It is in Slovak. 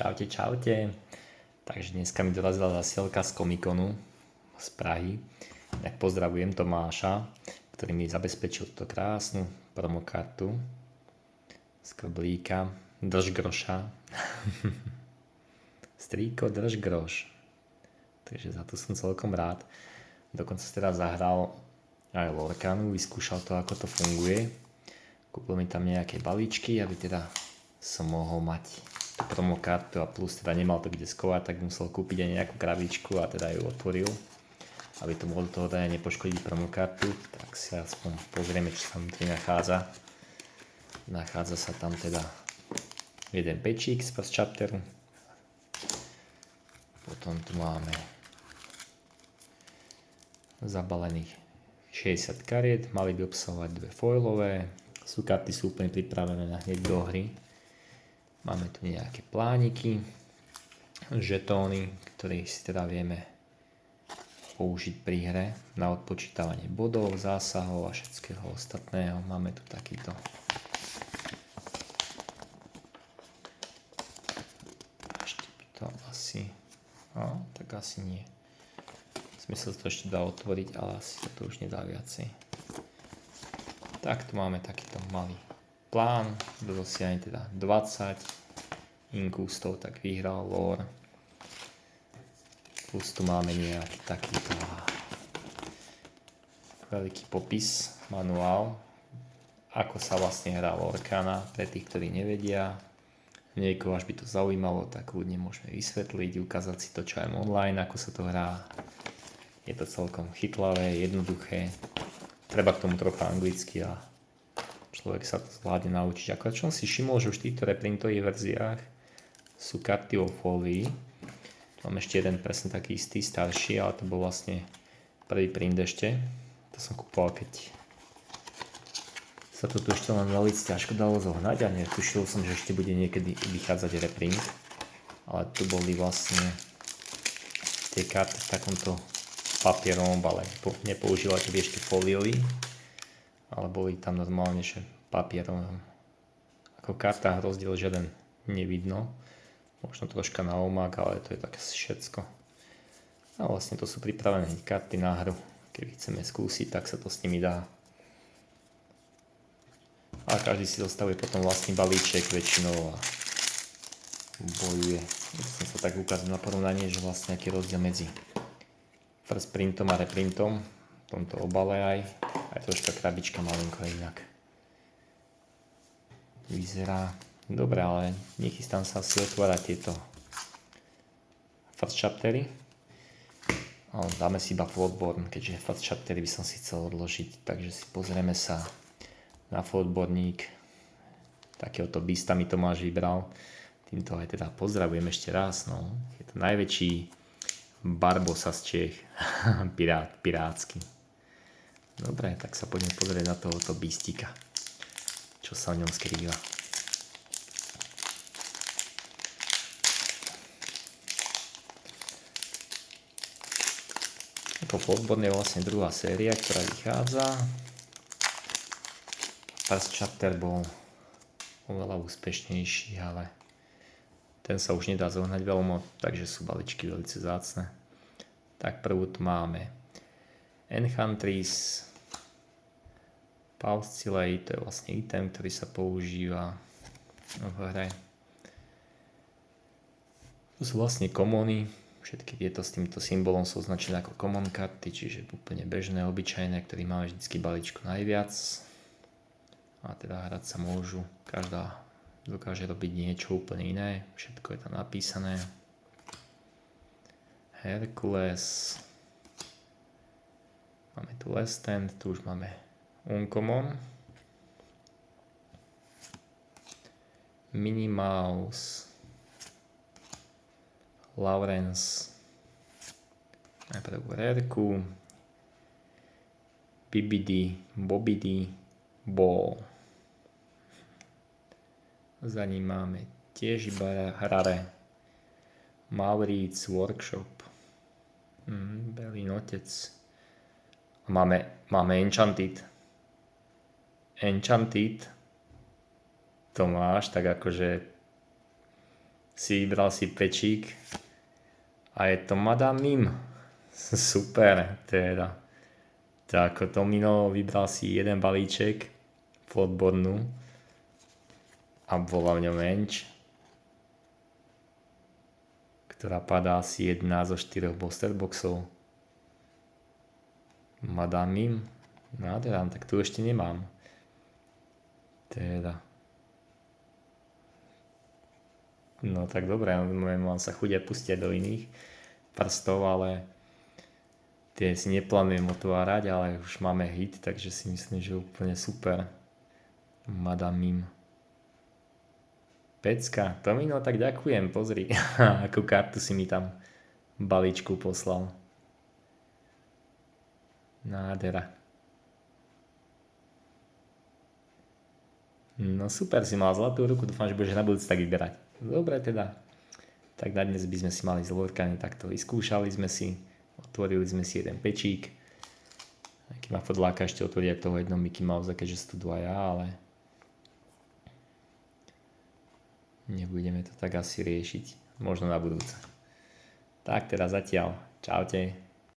Čaute, čaute. Takže dneska mi dorazila zasielka z Komikonu z Prahy. Tak pozdravujem Tomáša, ktorý mi zabezpečil túto krásnu promokartu z Koblíka. Drž groša. Strýko, drž groš. Takže za to som celkom rád. Dokonca si teda zahral aj Lorkanu, vyskúšal to, ako to funguje. Kúpil mi tam nejaké balíčky, aby teda som mohol mať tú promokartu a plus teda nemal to kde skovať, tak musel kúpiť aj nejakú krabičku a teda ju otvoril, aby to mohol do toho dať nepoškodiť promokartu. Tak si aspoň pozrieme, čo sa tam nachádza. Nachádza sa tam teda jeden pečík z first chapteru. Potom tu máme zabalených 60 kariet, mali by obsahovať dve foilové. Karty sú úplne pripravené na hneď do hry. Máme tu nejaké plániky, žetóny, ktoré si teda vieme použiť pri hre na odpočítavanie bodov, zásahov a všetkého ostatného. Máme tu takýto ešte by to asi tak asi nie. Smysl to ešte dá otvoriť, ale asi sa to už nedá viacej. Tak tu máme takýto malý plán, kto dosiahne teda 20 inkústov, tak vyhral lore. Plus tu máme nejaký takýto veľký popis, manuál, ako sa vlastne hrá Lorkana, pre tých, ktorí nevedia. Niekoho až by to zaujímalo, tak ľudne môžeme vysvetliť, ukázať si to, čo aj online, ako sa to hrá. Je to celkom chytlavé, jednoduché. Treba k tomu trocha anglicky a človek sa to zvládne naučiť. Akorát čo som si všimol, že už v týchto reprintových verziách sú karty vo fólii. Mám ešte jeden presne taký istý, starší, ale to bol vlastne prvý print ešte. To som kúpoval, keď sa to tu ešte len veľmi ťažko dalo zohnať a netušil som, že ešte bude niekedy vychádzať reprint. Ale tu boli vlastne tie karty v takomto papierovom obale. Nepoužívate ešte foliový, ale boli tam normálne, že papierovom. Ako karta rozdiel žiaden nevidno. Možno troška na omak, ale to je také všetko. A vlastne to sú pripravené karty na hru. Keby chceme skúsiť, tak sa to s nimi dá. A každý si zostavuje potom vlastný balíček väčšinou a bojuje. Chcem sa tak ukázať na porovnanie, že vlastne aký rozdiel medzi first printom a reprintom, v tomto obale aj troška krabička malinko inak vyzerá. Dobre, ale nechystám sa si otvárať tieto first chaptery, ale dáme si iba Floodborne, keďže first chaptery by som si chcel odložiť, takže si pozrieme sa na Floodborník. Takéhoto beasta mi Tomáš vybral, týmto aj teda pozdravujem ešte raz, no. Je to najväčší Barbosa z Čech, pirátsky. Dobre, tak sa poďme pozrieť na tohoto bístika, čo sa v ňom skrýva. Ako Floodborne je vlastne druhá séria, ktorá vychádza. First chapter bol oveľa úspešnejší, ale ten sa už nedá zohnať veľmi, takže sú balíčky veľmi vzácne. Tak prvú tu máme Enchantress Paucillate, to je vlastne item, ktorý sa používa v hre. Tu sú vlastne commony, všetky tieto s týmto symbolom sú označené ako common karty, čiže úplne bežné, obyčajné, ktorý máme vždycky balíčku najviac. A teda hrať sa môžu, každá dokáže robiť niečo úplne iné, všetko je tam napísané. Hercules, máme tu Last Stand, tu už máme Uncommon, Minnie Mouse, Lawrence, najprv Rarku, Bibidi, Bobidi, Ball. Za ním máme tiež iba rare Maurits Workshop, Belin otec. Máme Enchanted. To máš tak akože vybral si pečík a je to Madame Mim. Super, teda. Tak ako Tomino vybral si jeden balíček Floodbornu a bola v ňom menč, ktorá padá asi 1 zo 4 booster boxov. Madame Mim. No teda, tak tu ešte nemám. Teda. No tak dobre, mám sa chuť aj pustiť do iných prstov, ale tie si neplánujem otvárať, ale už máme hit, takže si myslím, že úplne super. Madame Mim. Pecka, Tomino, tak ďakujem, pozri, akú kartu si mi tam v balíčku poslal. Nádhera. No super, si mal zlatú ruku, dúfam, že budeš na budúci tak vyberať. Dobre teda. Tak na dnes by sme si mali s lorkami takto vyskúšali sme si, otvorili sme si jeden pečík. Keď ma podláka ešte otvoriť aj toho jednom Mickey Mouse, keďže sú tu dvaja, ale nebudeme to tak asi riešiť. Možno na budúce. Tak teda zatiaľ. Čaute.